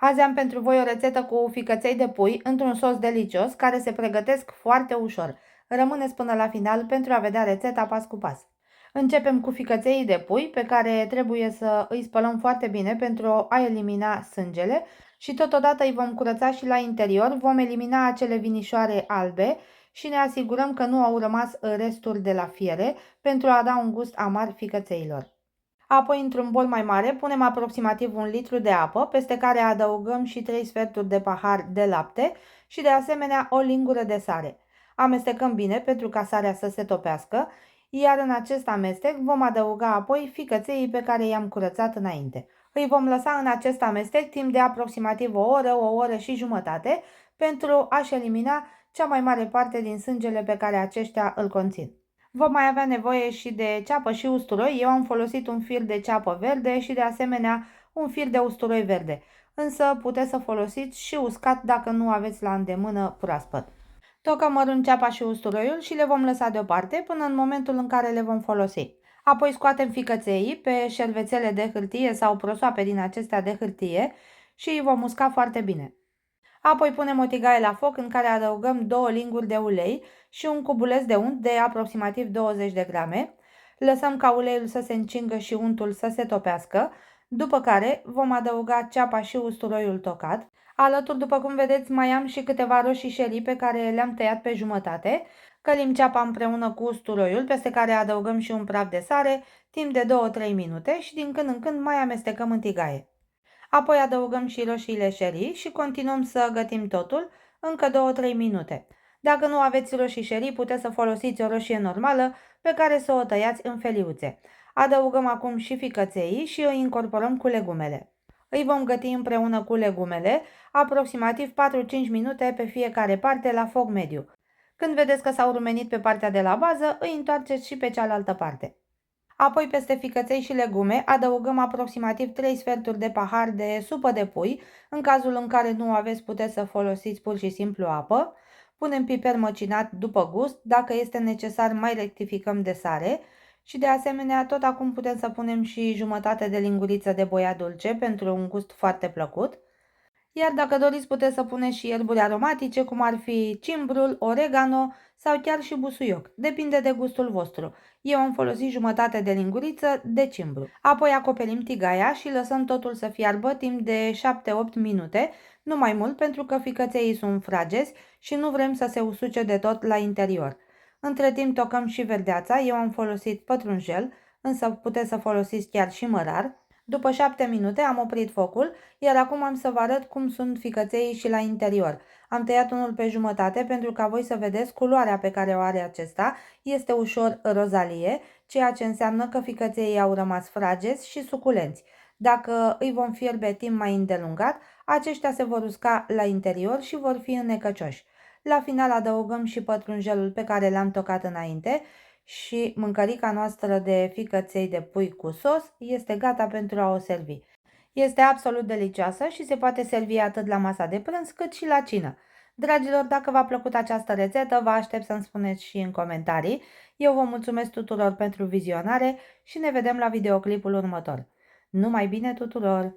Azi am pentru voi o rețetă cu ficăței de pui într-un sos delicios care se pregătesc foarte ușor. Rămâneți până la final pentru a vedea rețeta pas cu pas. Începem cu ficăței de pui pe care trebuie să îi spălăm foarte bine pentru a elimina sângele și totodată îi vom curăța și la interior, vom elimina acele vinișoare albe și ne asigurăm că nu au rămas resturi de la fiere pentru a da un gust amar ficățeilor. Apoi, într-un bol mai mare, punem aproximativ 1 litru de apă, peste care adăugăm și 3 sferturi de pahar de lapte și de asemenea o lingură de sare. Amestecăm bine pentru ca sarea să se topească, iar în acest amestec vom adăuga apoi ficăței pe care i-am curățat înainte. Îi vom lăsa în acest amestec timp de aproximativ o oră și jumătate pentru a-și elimina cea mai mare parte din sângele pe care aceștia îl conțin. Vom mai avea nevoie și de ceapă și usturoi. Eu am folosit un fir de ceapă verde și de asemenea un fir de usturoi verde. Însă puteți să folosiți și uscat dacă nu aveți la îndemână proaspăt. Tocăm mărunt ceapa și usturoiul și le vom lăsa deoparte până în momentul în care le vom folosi. Apoi scoatem ficăței pe șervețele de hârtie sau prosoape din acestea de hârtie și îi vom usca foarte bine. Apoi punem o tigaie la foc în care adăugăm 2 linguri de ulei și un cubuleț de unt de aproximativ 20 de grame. Lăsăm ca uleiul să se încingă și untul să se topească, după care vom adăuga ceapa și usturoiul tocat. Alături, după cum vedeți, mai am și câteva roșii sherry pe care le-am tăiat pe jumătate. Călim ceapa împreună cu usturoiul, peste care adăugăm și un praf de sare, timp de 2-3 minute și din când în când mai amestecăm în tigaie. Apoi adăugăm și roșiile sherry și continuăm să gătim totul încă 2-3 minute. Dacă nu aveți roșii sherry, puteți să folosiți o roșie normală pe care să o tăiați în feliuțe. Adăugăm acum și ficăței și îi incorporăm cu legumele. Îi vom găti împreună cu legumele aproximativ 4-5 minute pe fiecare parte la foc mediu. Când vedeți că s-au rumenit pe partea de la bază, îi întoarceți și pe cealaltă parte. Apoi, peste ficăței și legume, adăugăm aproximativ 3 sferturi de pahar de supă de pui. În cazul în care nu aveți, puteți să folosiți pur și simplu apă. Punem piper măcinat după gust. Dacă este necesar, mai rectificăm de sare. Și de asemenea, tot acum putem să punem și jumătate de linguriță de boia dulce pentru un gust foarte plăcut. Iar dacă doriți, puteți să puneți și ierburi aromatice, cum ar fi cimbrul, oregano sau chiar și busuioc. Depinde de gustul vostru. Eu am folosit jumătate de linguriță de cimbru. Apoi acoperim tigaia și lăsăm totul să fiarbă timp de 7-8 minute, nu mai mult pentru că ficăței sunt fragezi și nu vrem să se usuce de tot la interior. Între timp tocăm și verdeața, eu am folosit pătrunjel, însă puteți să folosiți chiar și mărar. După 7 minute am oprit focul, iar acum am să vă arăt cum sunt ficăței și la interior. Am tăiat unul pe jumătate pentru ca voi să vedeți culoarea pe care o are acesta. Este ușor rozalie, ceea ce înseamnă că ficăței au rămas fragezi și suculenți. Dacă îi vom fierbe timp mai îndelungat, aceștia se vor usca la interior și vor fi înnecăcioși. La final adăugăm și pătrunjelul pe care l-am tocat înainte și mâncărica noastră de ficăței de pui cu sos este gata pentru a o servi. Este absolut delicioasă și se poate servi atât la masa de prânz cât și la cină. Dragilor, dacă v-a plăcut această rețetă, vă aștept să-mi spuneți și în comentarii. Eu vă mulțumesc tuturor pentru vizionare și ne vedem la videoclipul următor. Numai bine tuturor!